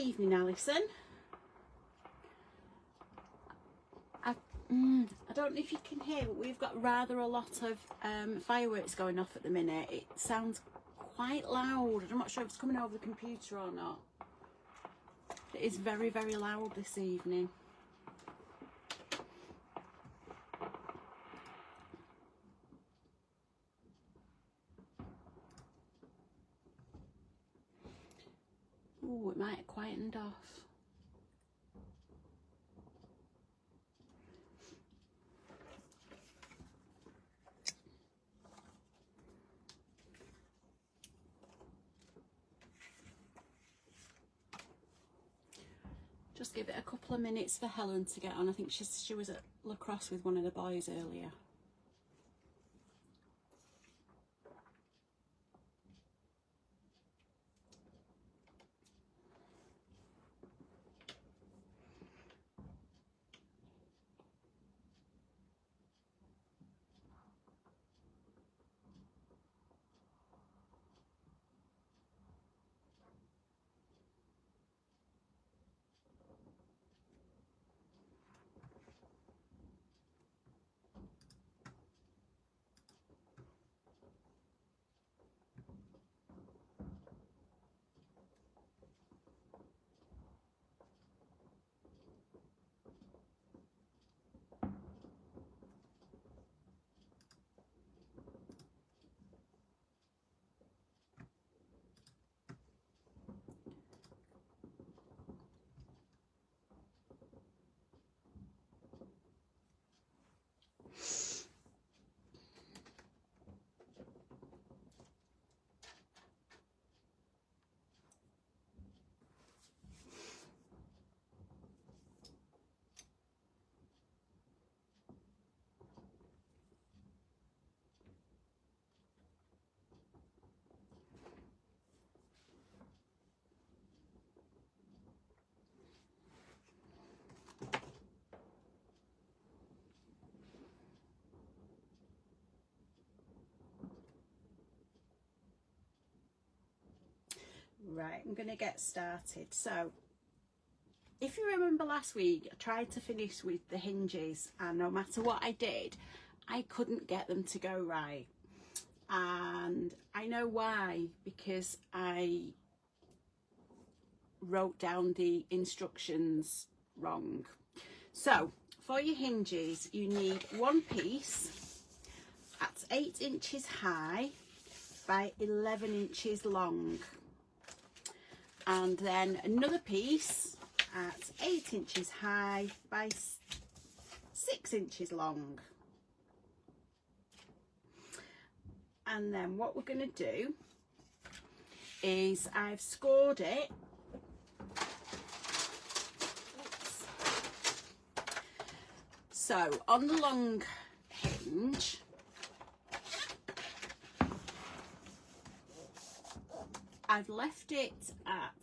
evening, Alison. I don't know if you can hear, but we've got rather a lot of fireworks going off at the minute. It sounds quite loud. I'm not sure if it's coming over the computer or not. It is very, very loud this evening. Oh, it might have quietened off. Just give it a couple of minutes for Helen to get on. I think she was at lacrosse with one of the boys earlier. Right, I'm going to get started. So, if you remember last week, I tried to finish with the hinges, and no matter what I did, I couldn't get them to go right. And I know why, because I wrote down the instructions wrong. So, for your hinges, you need one piece at 8 inches high by 11 inches long. And then another piece at 8 inches high by 6 inches long. And then what we're going to do is I've scored it. So on the long hinge, I've left it at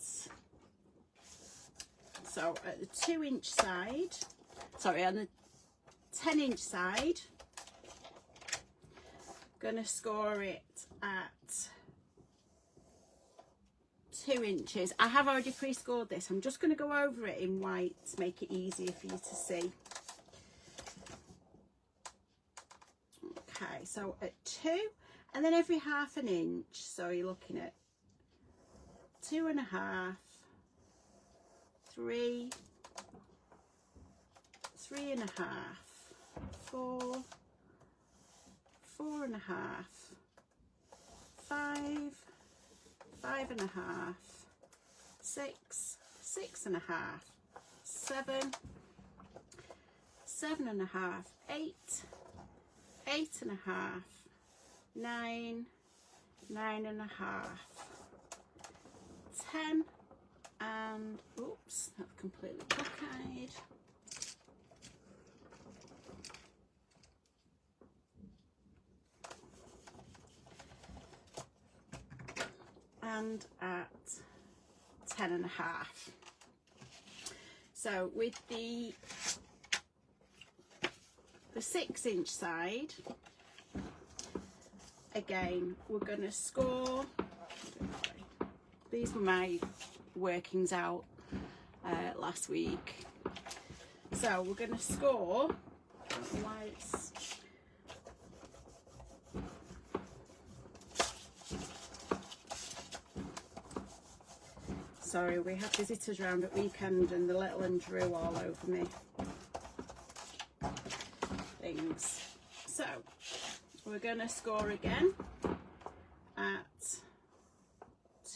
the 2 inch side, sorry, on the 10 inch side, gonna score it at 2 inches. I have already pre-scored this. I'm just gonna go over it in white to make it easier for you to see. Okay, so at 2, and then every half an inch, so you're looking at 2.5, 3, 3.5, 4, 4.5, 5, 5.5, 6, 6.5, 7, 7.5, 8, 8.5, 9, 9.5, 10, and oops, that's completely cockeyed. And at 10.5. So with the 6 inch side, again, we're going to score. These were my workings out last week. So we're going to score. I don't know why it's... Sorry, we had visitors round at weekend and the little one drew all over me things. So we're going to score again at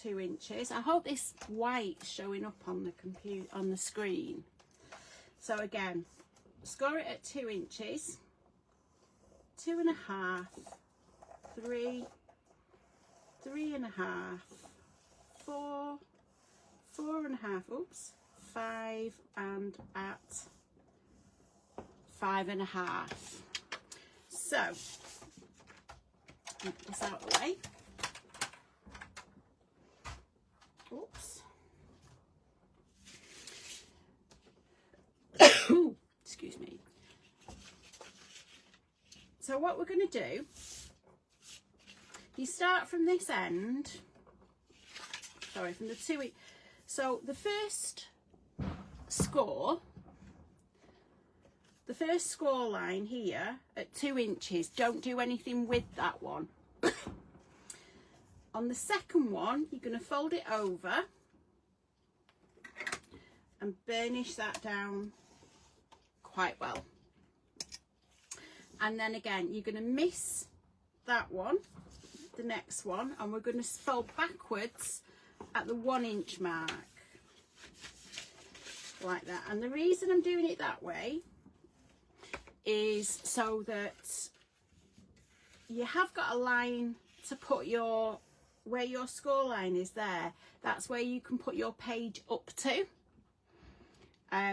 2 inches. I hope this white's showing up on the computer, on the screen. So again, score it at 2 inches, 2.5, 3, 3.5, 4, 4.5, oops, 5, and at 5.5. So, get this out of the way. Oops. Excuse me. So what we're going to do, you start from this end, sorry, from the 2 inch. So the first score line here at 2 inches, don't do anything with that one. On the second one, you're going to fold it over and burnish that down quite well. And then again, you're going to miss that one, the next one, and we're going to fold backwards at the 1 inch mark, like that. And the reason I'm doing it that way is so that you have got a line to put your, where your score line is there, that's where you can put your page up to.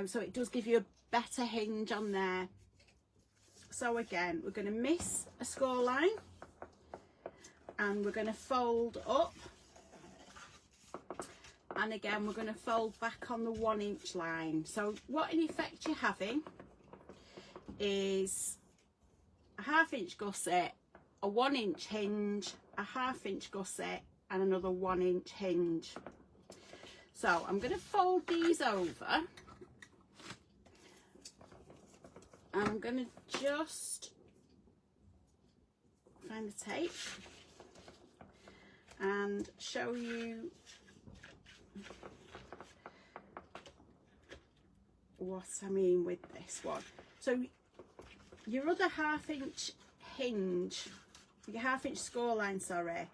So it does give you a better hinge on there. So again, we're going to miss a score line and we're going to fold up, and again we're going to fold back on the 1 inch line. So what in effect you're having is a 1/2 inch gusset, a 1 inch hinge, a 1/2 inch gusset, and another 1 inch hinge. So I'm going to fold these over and I'm going to just find the tape and show you what I mean with this one. So your other 1/2 inch hinge, your 1/2 inch score line, sorry,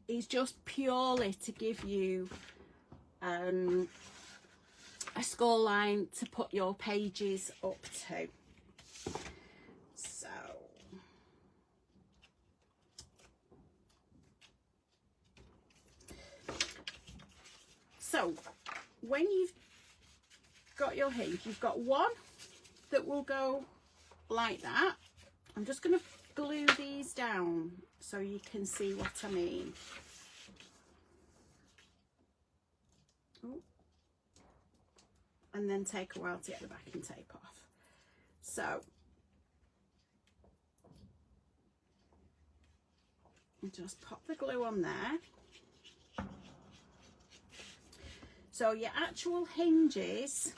is just purely to give you a score line to put your pages up to. So when you've got your hinge, you've got one that will go like that. I'm just going to glue these down so you can see what I mean. Ooh. And then take a while to get the backing tape off. So just pop the glue on there. So your actual hinges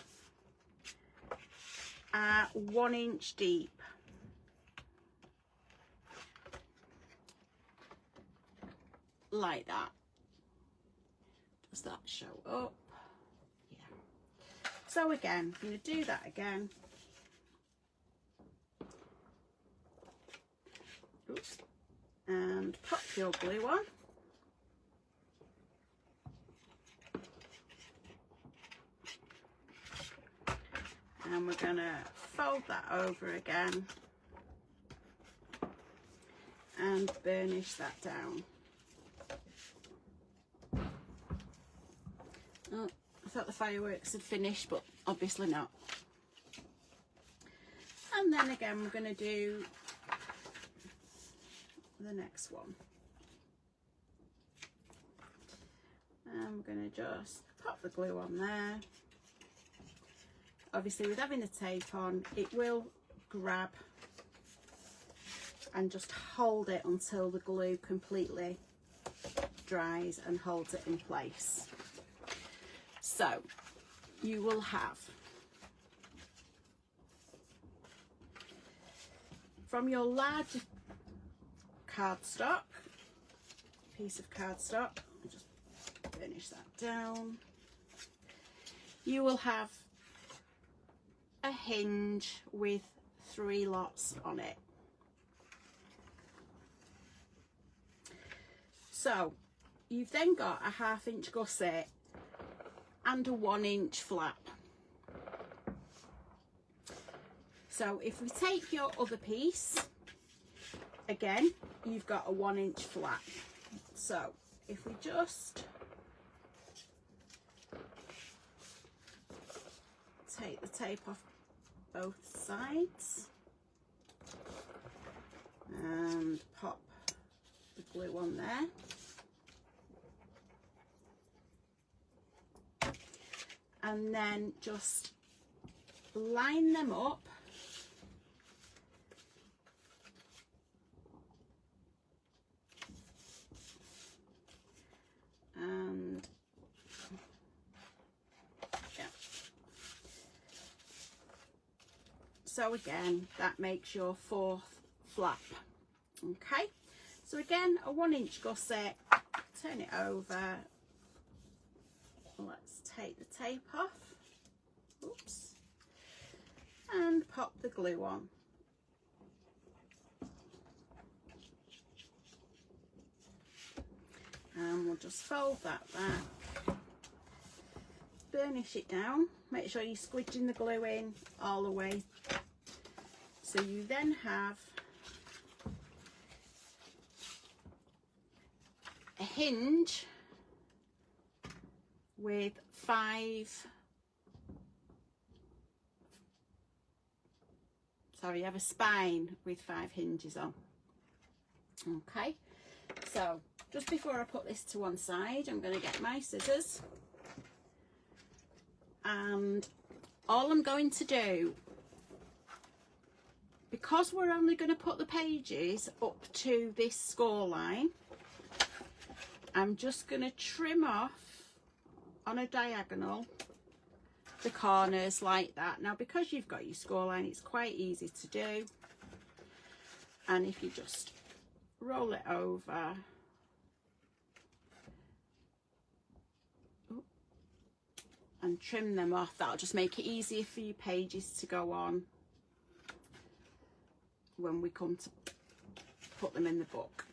are 1 inch deep. Like that. Does that show up? Yeah. So again, I'm going to do that again. Oops. And pop your glue on. And we're going to fold that over again and burnish that down. Oh, I thought the fireworks had finished, but obviously not. And then again we're going to do the next one. And we're going to just pop the glue on there. Obviously with having the tape on, it will grab and just hold it until the glue completely dries and holds it in place. So you will have, from your large cardstock, piece of cardstock, I'll just finish that down, you will have a hinge with 3 lots on it. So you've then got a 1/2 inch gusset and a 1 inch flap. So if we take your other piece, again, you've got a 1 inch flap. So if we just take the tape off both sides and pop the glue on there. And then just line them up and yeah. So again, that makes your 4th flap. Okay, so again, a 1 inch gusset, turn it over. Let's take the tape off, oops, and pop the glue on. And we'll just fold that back, burnish it down, make sure you're squidging the glue in all the way. So you then have a hinge with 5, sorry, you have a spine with 5 hinges on. Okay, so just before I put this to one side, I'm going to get my scissors, and all I'm going to do, because we're only going to put the pages up to this score line, I'm just going to trim off on a diagonal the corners like that. Now, because you've got your score line, it's quite easy to do, and if you just roll it over and trim them off, that'll just make it easier for your pages to go on when we come to put them in the book.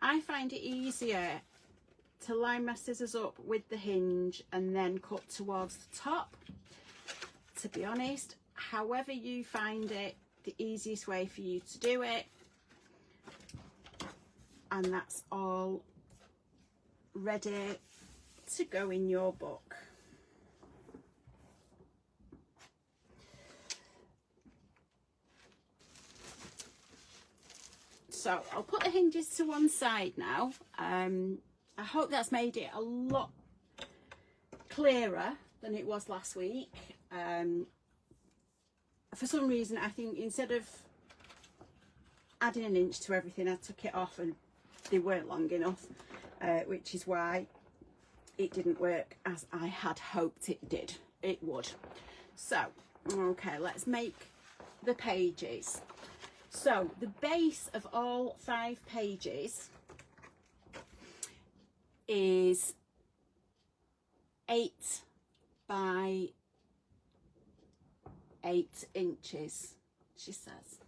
I find it easier to line my scissors up with the hinge and then cut towards the top, to be honest. However you find it the easiest way for you to do it, and that's all ready to go in your book. So I'll put the hinges to one side now. I hope that's made it a lot clearer than it was last week. For some reason, I think instead of adding an inch to everything, I took it off and they weren't long enough, which is why it didn't work as I had hoped it would. So, okay, let's make the pages. So the base of all 5 pages is 8 by 8 inches, she says.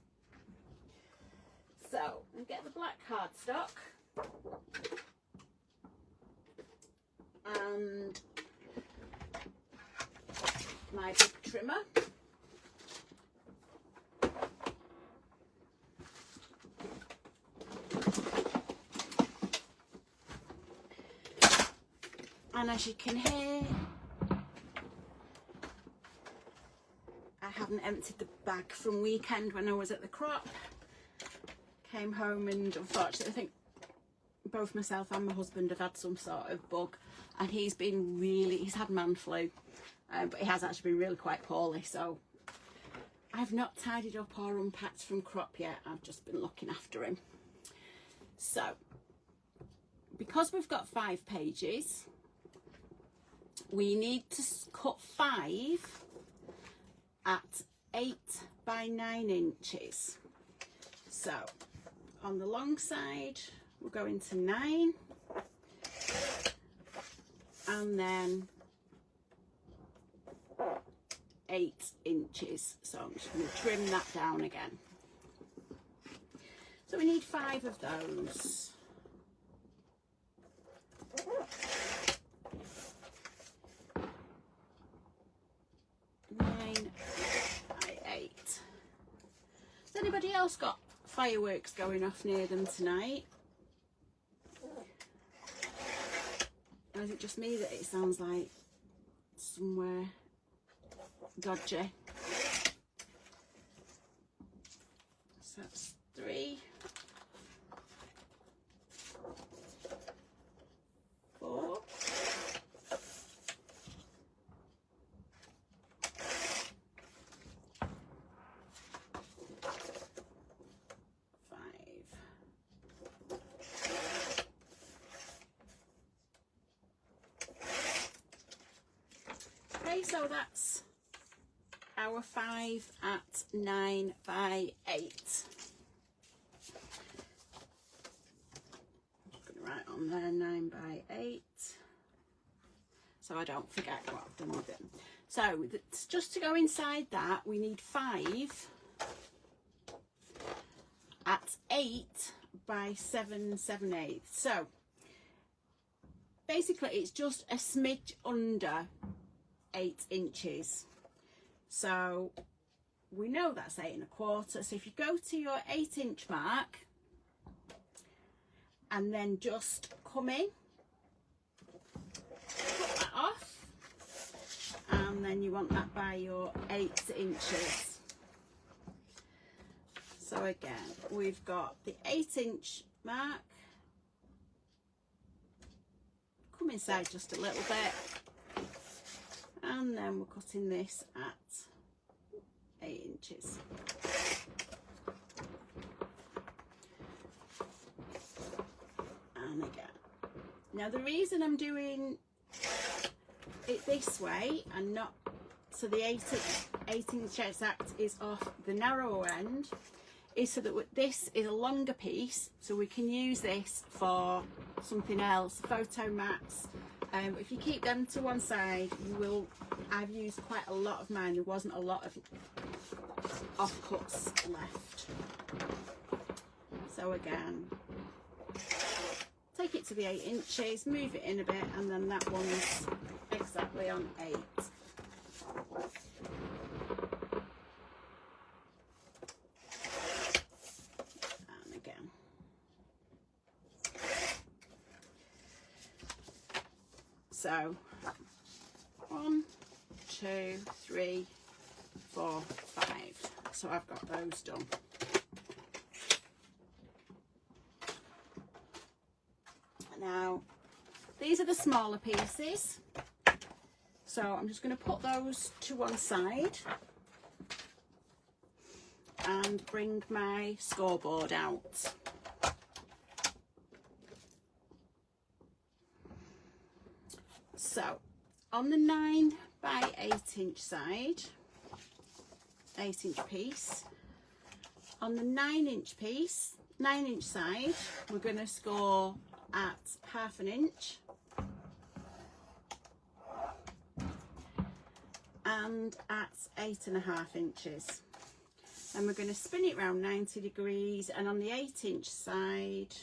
So I'll get the black cardstock and my big trimmer. And as you can hear, I haven't emptied the bag from weekend when I was at the crop. Came home and unfortunately I think both myself and my husband have had some sort of bug, and he's had man flu, but he has actually been really quite poorly, so I've not tidied up or unpacked from crop yet. I've just been looking after him. So because we've got 5 pages, we need to cut 5 at 8 by 9 inches. So on the long side, we're going to 9, and then 8 inches. So I'm just going to trim that down again. So we need 5 of those. Has anybody else got fireworks going off near them tonight? Or is it just me that it sounds like somewhere dodgy? So that's 3, 4, 5. Okay, so that's our 5 at 9 by 8. I'm just going to write on there 9 by 8 so I don't forget what I've done with it. So just to go inside that, we need 5 at 8 by 7/7/8. So basically it's just a smidge under 8 inches. So we know that's 8 1/4. So if you go to your 8-inch mark and then just come in, cut that off, and then you want that by your 8 inches. So again, we've got the 8-inch mark, come inside just a little bit, and then we're cutting this at 8 inches. And again. Now the reason I'm doing it this way and not, so the 8-inch exact is off the narrower end, is so that this is a longer piece, so we can use this for something else, photo mats. If you keep them to one side, you will, I've used quite a lot of mine, there wasn't a lot of offcuts left. So again, take it to the 8 inches, move it in a bit, and then that one's exactly on 8. And again. So 1, 2, 3, 4, 5. So I've got those done. Now these are the smaller pieces, so I'm just going to put those to one side and bring my scoreboard out. So on the 9 by 8-inch side, 8-inch piece, on the 9-inch piece, 9-inch side, we're going to score at 1/2 inch and at 8.5 inches, and we're going to spin it around 90 degrees, and on the 8-inch side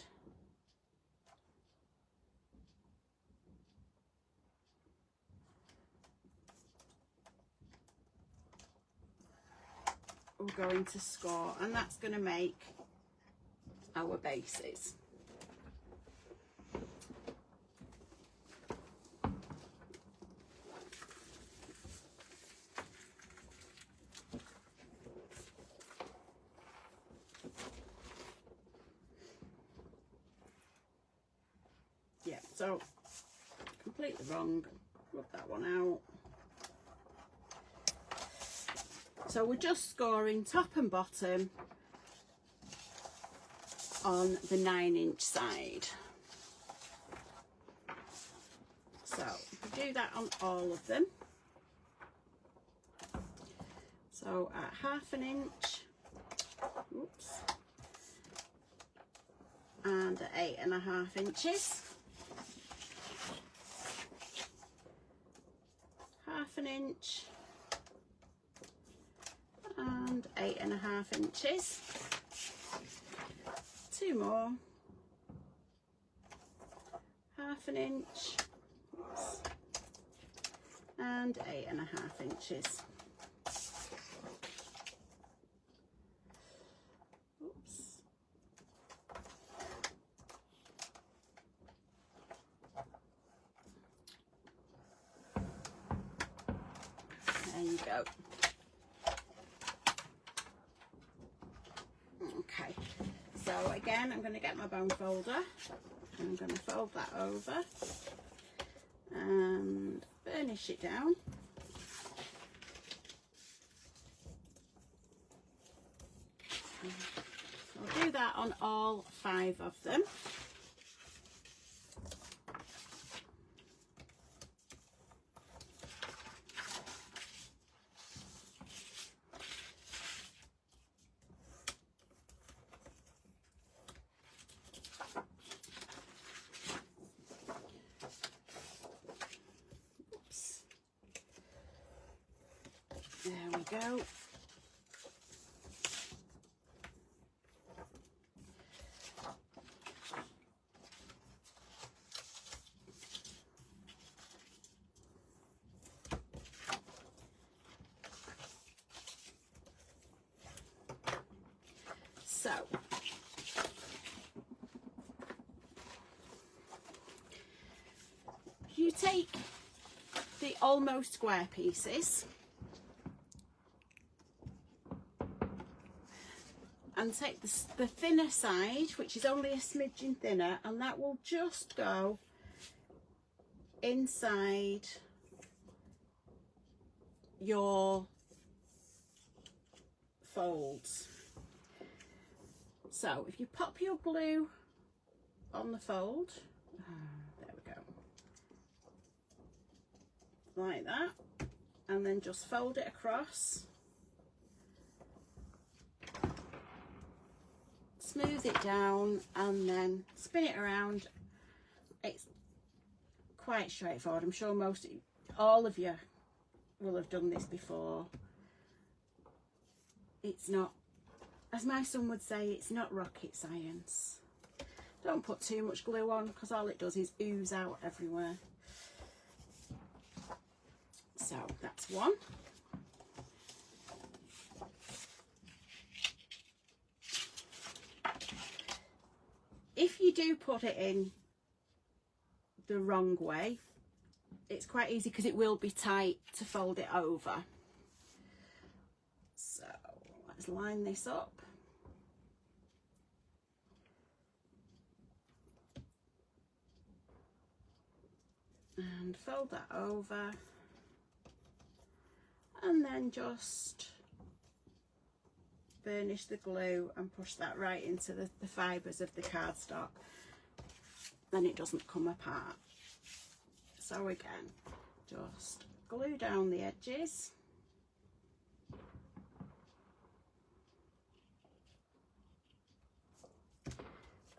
we're going to score, and that's going to make our bases. Yeah, so completely wrong, rub that one out. So we're just scoring top and bottom on the 9-inch side. So do that on all of them. So at 1/2 inch, oops, and at 8.5 inches, 1/2 inch and 8.5 inches. 2 more, 1/2 inch, oops, and 8.5 inches. Oops. There you go. Okay, so again, I'm going to get my bone folder. I'm going to fold that over and burnish it down. I'll do that on all 5 of them. Oops. There we go. So you take the almost square pieces and take the thinner side, which is only a smidgen thinner, and that will just go inside your folds. So if you pop your glue on the fold, there we go, like that, and then just fold it across, smooth it down, and then spin it around. It's quite straightforward. I'm sure all of you will have done this before. It's not, as my son would say, it's not rocket science. Don't put too much glue on, because all it does is ooze out everywhere. So that's one. If you do put it in the wrong way, it's quite easy, because it will be tight to fold it over. So let's line this up. And fold that over, and then just burnish the glue and push that right into the fibres of the cardstock. Then it doesn't come apart. So again, just glue down the edges.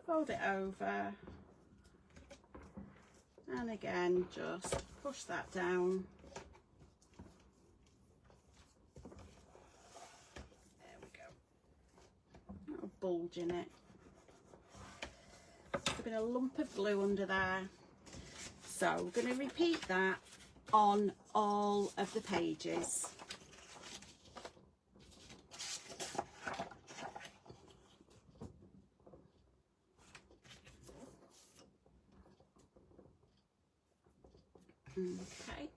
Fold it over. And again, just push that down. There we go. Little bulge in it. There's been a lump of glue under there. So we're going to repeat that on all of the pages. Okay.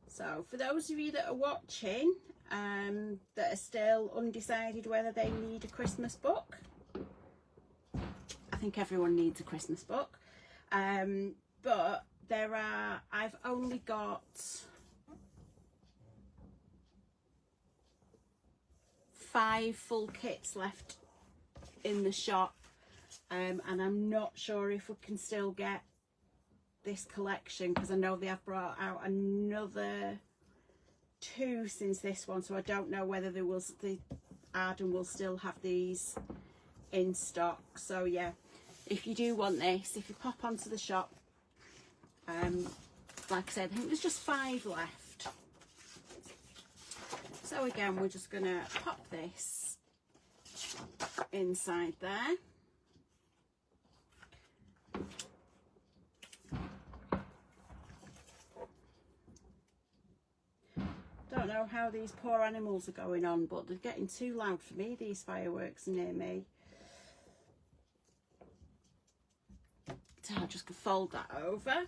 So for those of you that are watching, that are still undecided whether they need a Christmas book, I think everyone needs a Christmas book, but I've only got 5 full kits left in the shop, and I'm not sure if we can still get this collection, because I know they have brought out another 2 since this one, so I don't know whether the Arden will still have these in stock. So yeah, if you do want this, if you pop onto the shop, like I said, I think there's just 5 left. So again, we're just gonna pop this inside there. Don't know how these poor animals are going on, but they're getting too loud for me, these fireworks near me. So I'll just fold that over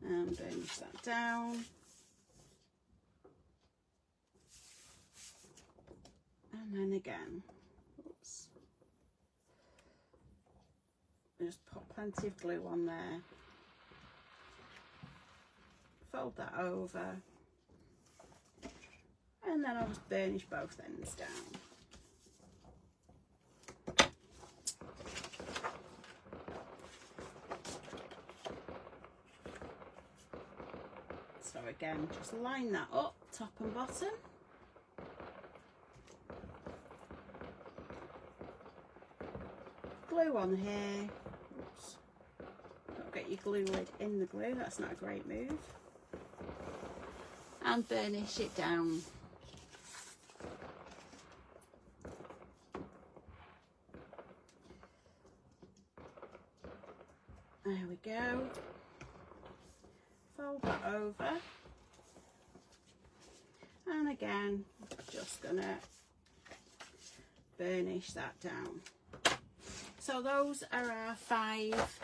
and burnish that down. And then again, oops, just put plenty of glue on there. Fold that over, and then I'll just burnish both ends down. So again, just line that up, top and bottom. Glue on here. Oops. Don't get your glue lid in the glue, that's not a great move. And burnish it down. There we go. Fold that over. And again, just gonna burnish that down. So those are our 5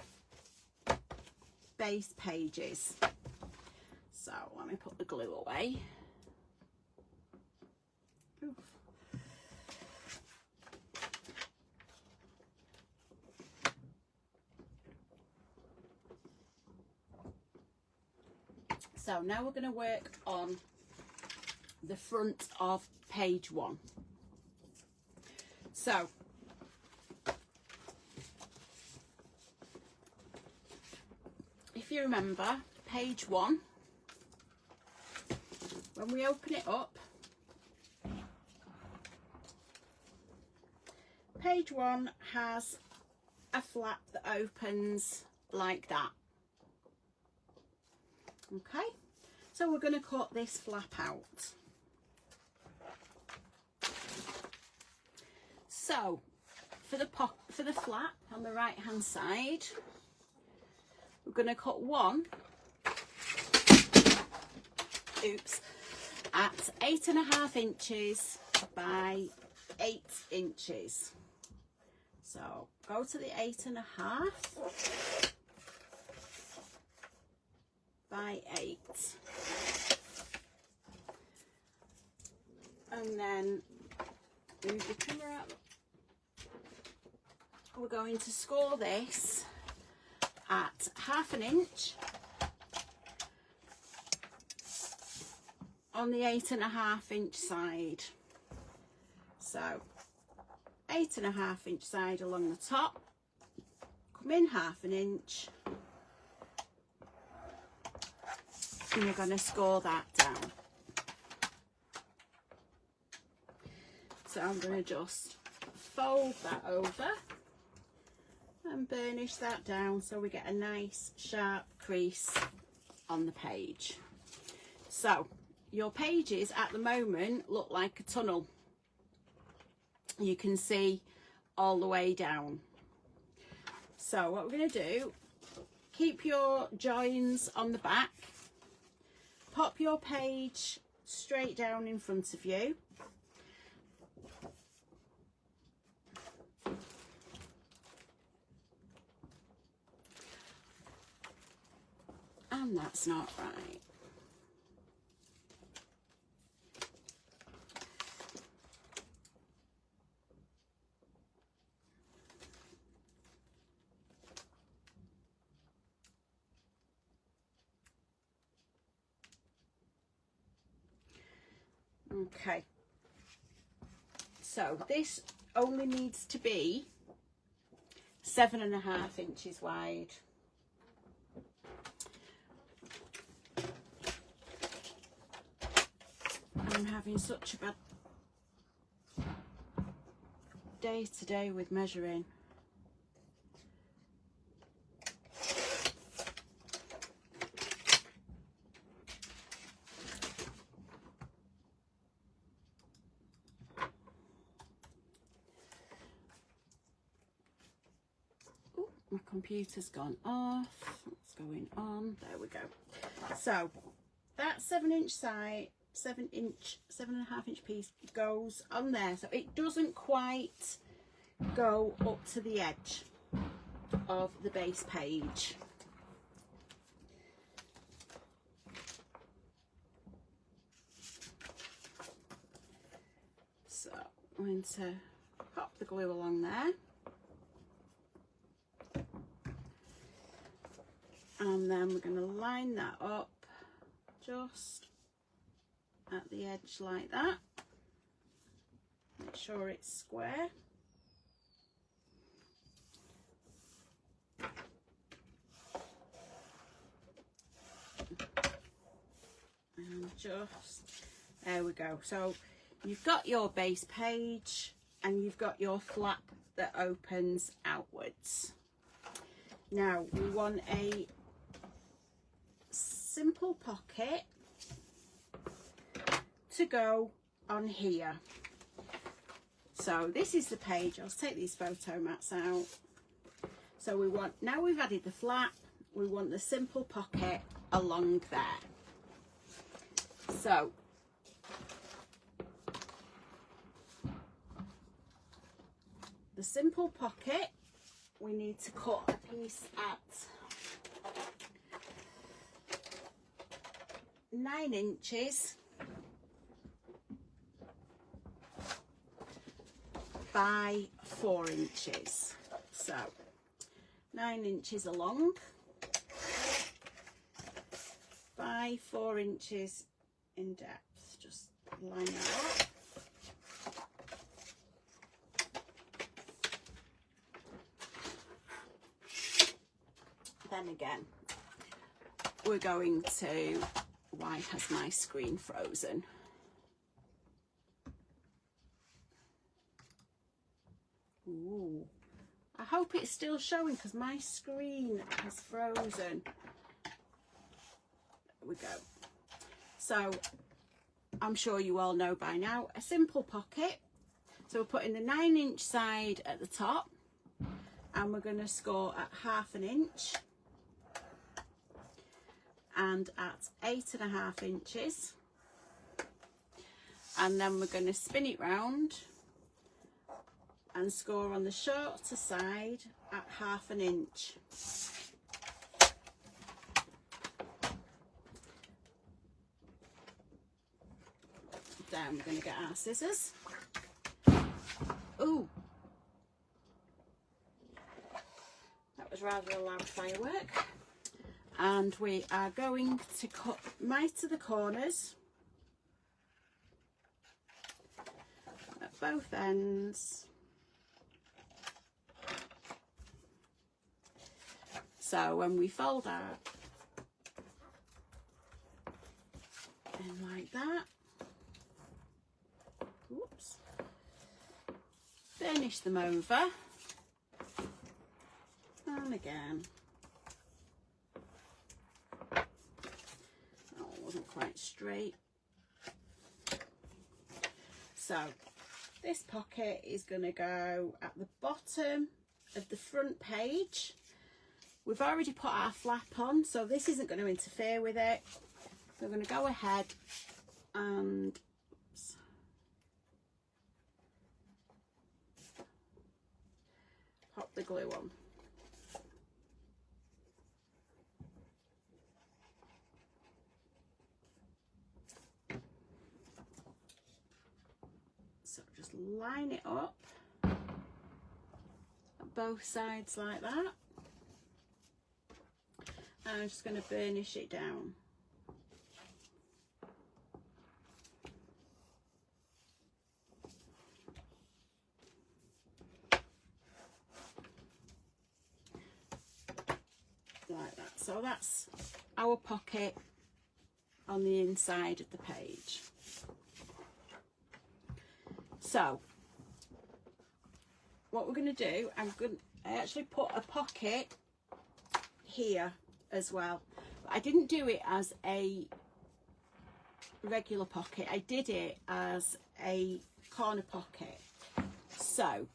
base pages. So let me put the glue away. Oof. So now we're going to work on the front of page 1. So if you remember, page 1, when we open it up, page 1 has a flap that opens like that. Okay, so we're going to cut this flap out. So for the flap on the right hand side, we're going to cut one, oops, at 8.5 inches by 8 inches. So go to the 8.5 by 8, and then move the camera up. We're going to score this at 1/2 inch on the 8.5 inch side. So 8.5 inch side along the top, come in 1/2 inch, and you're going to score that down. So I'm going to just fold that over and burnish that down so we get a nice sharp crease on the page. So your pages at the moment look like a tunnel. You can see all the way down. So what we're going to do, keep your joins on the back, pop your page straight down in front of you, and that's not right. Okay, so this only needs to be 7.5 inches wide. I'm having such a bad day today with measuring. Ooh, my computer's gone off. What's going on? There we go. So that 7-inch side, 7.5 inch piece goes on there, so it doesn't quite go up to the edge of the base page. So I'm going to pop the glue along there, and then we're going to line that up just at the edge like that. Make sure it's square. And just, there we go. So you've got your base page and you've got your flap that opens outwards. Now we want a simple pocket to go on here. So this is the page. I'll take these photo mats out. So we want, now we've added the flap, we want the simple pocket along there. So the simple pocket, we need to cut a piece at 9 inches by 4 inches. So 9 inches along by 4 inches in depth. Just line that up. Then again, we're going to, why has my screen frozen? Ooh, I hope it's still showing because my screen has frozen. There we go. So I'm sure you all know by now, a simple pocket. So we're putting the 9 inch side at the top and we're going to score at 1/2 inch and at 8.5 inches, and then we're going to spin it round and score on the shorter side at 1/2 inch. Then we're going to get our scissors. Ooh, that was rather a loud firework. And we are going to cut mite of the corners at both ends. So when we fold out in like that, oops, burnish them over, and again. Oh, it wasn't quite straight. So this pocket is going to go at the bottom of the front page. We've already put our flap on, so this isn't going to interfere with it. So we're going to go ahead and pop the glue on. So just line it up at both sides like that. And I'm just going to burnish it down. like that. So that's our pocket on the inside of the page. So what we're going to do, I actually put a pocket here as well. But I didn't do it as a regular pocket. I did it as a corner pocket. So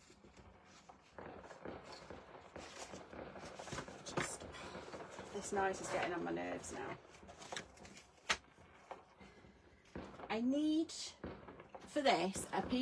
just, this noise is getting on my nerves now. I need for this a piece